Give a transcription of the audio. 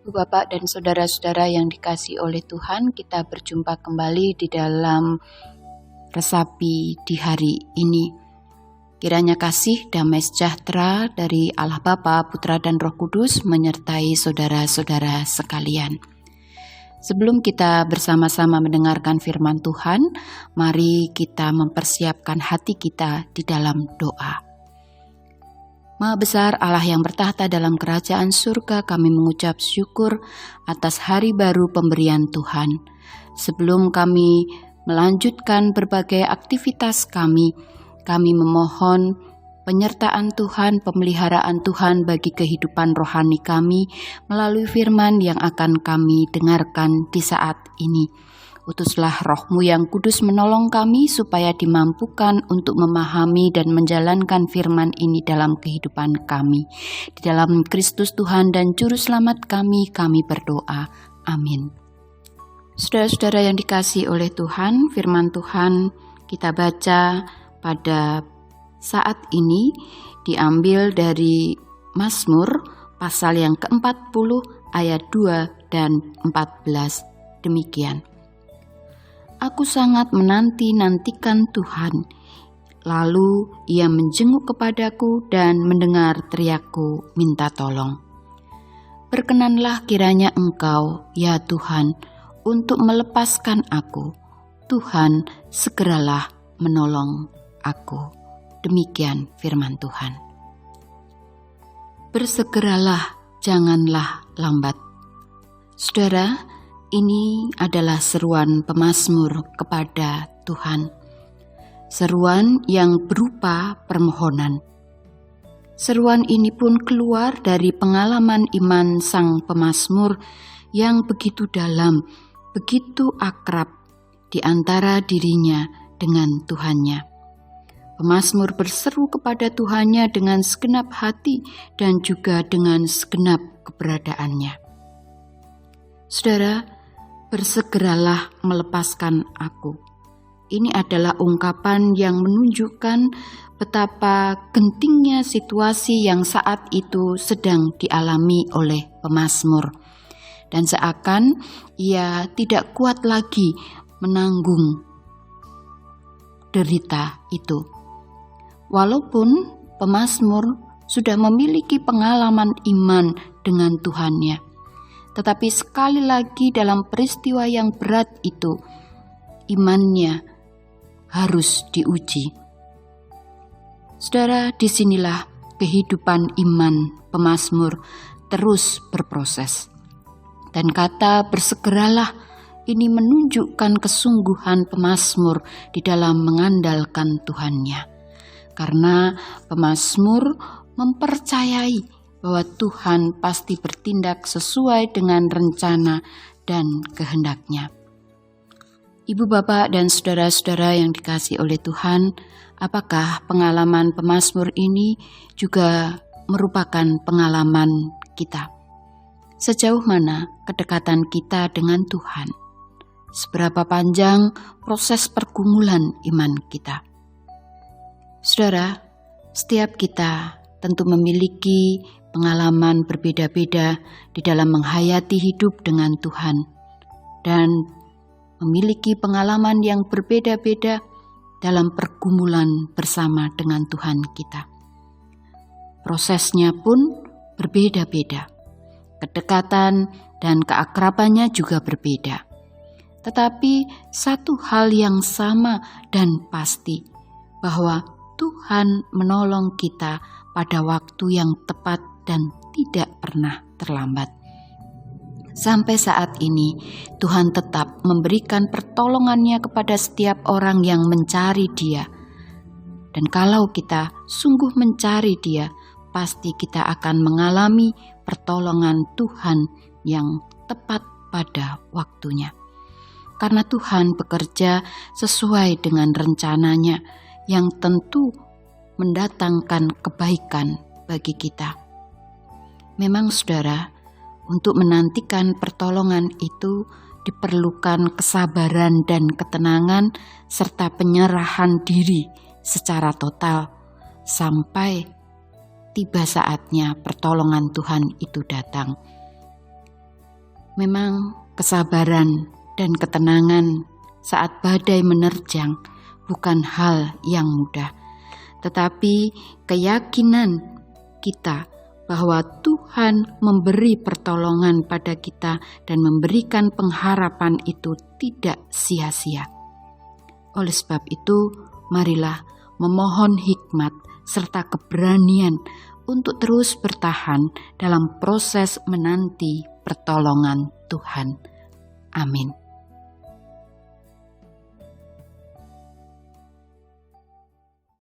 Ibu Bapak dan saudara-saudara yang dikasihi oleh Tuhan, kita berjumpa kembali di dalam resapi di hari ini. Kiranya kasih damai sejahtera dari Allah Bapa, Putra dan Roh Kudus menyertai saudara-saudara sekalian. Sebelum kita bersama-sama mendengarkan firman Tuhan, mari kita mempersiapkan hati kita di dalam doa. Maha besar Allah yang bertahta dalam kerajaan surga, kami mengucap syukur atas hari baru pemberian Tuhan. Sebelum kami melanjutkan berbagai aktivitas kami memohon penyertaan Tuhan, pemeliharaan Tuhan bagi kehidupan rohani kami melalui firman yang akan kami dengarkan di saat ini. Utuslah Roh-Mu yang kudus menolong kami supaya dimampukan untuk memahami dan menjalankan firman ini dalam kehidupan kami. Di dalam Kristus Tuhan dan Juru Selamat kami berdoa. Amin. Saudara-saudara yang dikasihi oleh Tuhan, firman Tuhan kita baca pada saat ini diambil dari Mazmur pasal yang ke-40 ayat 2 dan 14. Demikian. Aku sangat menanti-nantikan Tuhan. Lalu ia menjenguk kepadaku dan mendengar teriakku minta tolong. Berkenanlah kiranya Engkau, ya Tuhan, untuk melepaskan aku. Tuhan, segeralah menolong aku. Demikian firman Tuhan. Bersegeralah, janganlah lambat. Saudara, ini adalah seruan pemazmur kepada Tuhan. Seruan yang berupa permohonan. Seruan ini pun keluar dari pengalaman iman sang pemazmur yang begitu dalam, begitu akrab di antara dirinya dengan Tuhannya. Pemazmur berseru kepada Tuhannya dengan segenap hati dan juga dengan segenap keberadaannya. Saudara, bersegeralah melepaskan aku. Ini adalah ungkapan yang menunjukkan betapa gentingnya situasi yang saat itu sedang dialami oleh pemazmur. Dan seakan ia tidak kuat lagi menanggung derita itu. Walaupun pemazmur sudah memiliki pengalaman iman dengan Tuhannya. Tetapi sekali lagi dalam peristiwa yang berat itu, imannya harus diuji. Saudara, disinilah kehidupan iman pemazmur terus berproses. Dan kata bersegeralah ini menunjukkan kesungguhan pemazmur di dalam mengandalkan Tuhannya. Karena pemazmur mempercayai bahwa Tuhan pasti bertindak sesuai dengan rencana dan kehendak-Nya. Ibu, Bapak, dan saudara-saudara yang dikasihi oleh Tuhan, apakah pengalaman pemazmur ini juga merupakan pengalaman kita? Sejauh mana kedekatan kita dengan Tuhan? Seberapa panjang proses pergumulan iman kita? Saudara, setiap kita tentu memiliki pengalaman berbeda-beda di dalam menghayati hidup dengan Tuhan dan memiliki pengalaman yang berbeda-beda dalam pergumulan bersama dengan Tuhan kita. Prosesnya pun berbeda-beda. Kedekatan dan keakrabannya juga berbeda. Tetapi satu hal yang sama dan pasti, bahwa Tuhan menolong kita pada waktu yang tepat dan tidak pernah terlambat. Sampai saat ini, Tuhan tetap memberikan pertolongannya kepada setiap orang yang mencari Dia. Dan kalau kita sungguh mencari Dia, pasti kita akan mengalami pertolongan Tuhan yang tepat pada waktunya. Karena Tuhan bekerja sesuai dengan rencananya yang tentu mendatangkan kebaikan bagi kita. Memang saudara, untuk menantikan pertolongan itu diperlukan kesabaran dan ketenangan serta penyerahan diri secara total sampai tiba saatnya pertolongan Tuhan itu datang. Memang kesabaran dan ketenangan saat badai menerjang bukan hal yang mudah, tetapi keyakinan kita bahwa Tuhan memberi pertolongan pada kita dan memberikan pengharapan itu tidak sia-sia. Oleh sebab itu, marilah memohon hikmat serta keberanian untuk terus bertahan dalam proses menanti pertolongan Tuhan. Amin.